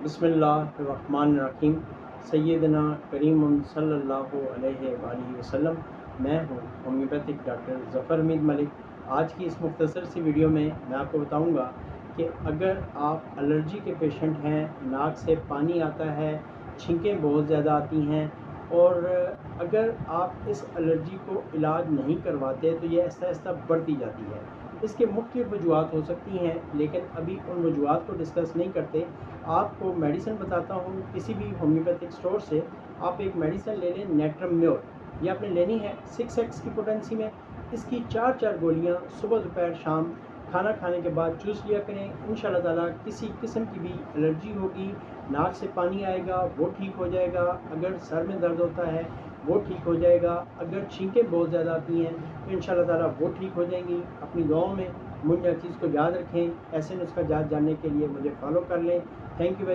बिस्मिल्लाहिर्रहमानिर्रहीम। सैयदना करीम सल्लल्लाहु अलैहि वसल्लम। मैं हूँ होम्योपैथिक डॉक्टर ज़फ़र हमीद मलिक। आज की इस मुख्तसर सी वीडियो में मैं आपको बताऊँगा कि अगर आप एलर्जी के पेशेंट हैं, नाक से पानी आता है, छींकें बहुत ज़्यादा आती हैं और अगर आप इस एलर्जी को इलाज नहीं करवाते तो ये आहिस्ता आहिस्ता बढ़ती जाती है। इसके मुख्तलिफ़ वजूहात हो सकती हैं, लेकिन अभी उन वजूहात को डिस्कस नहीं करते। आपको मेडिसिन बताता हूँ, किसी भी होम्योपैथिक स्टोर से आप एक मेडिसिन ले लें, नेट्रम म्योर। ये आपने लेनी है 6x की पोटेंसी में। इसकी 4 गोलियाँ सुबह दोपहर शाम खाना खाने के बाद चूस लिया करें। इंशाल्लाह ताला किसी किस्म की भी एलर्जी होगी, नाक से पानी आएगा वो ठीक हो जाएगा, अगर सर में दर्द होता है वो ठीक हो जाएगा, अगर छींकें बहुत ज़्यादा आती हैं तो इंशाल्लाह ताला वो ठीक हो जाएंगी। अपनी दुआओं में मुझे चीज़ को याद रखें। ऐसे नुस्खा जानने के लिए मुझे फॉलो कर लें। Thank you.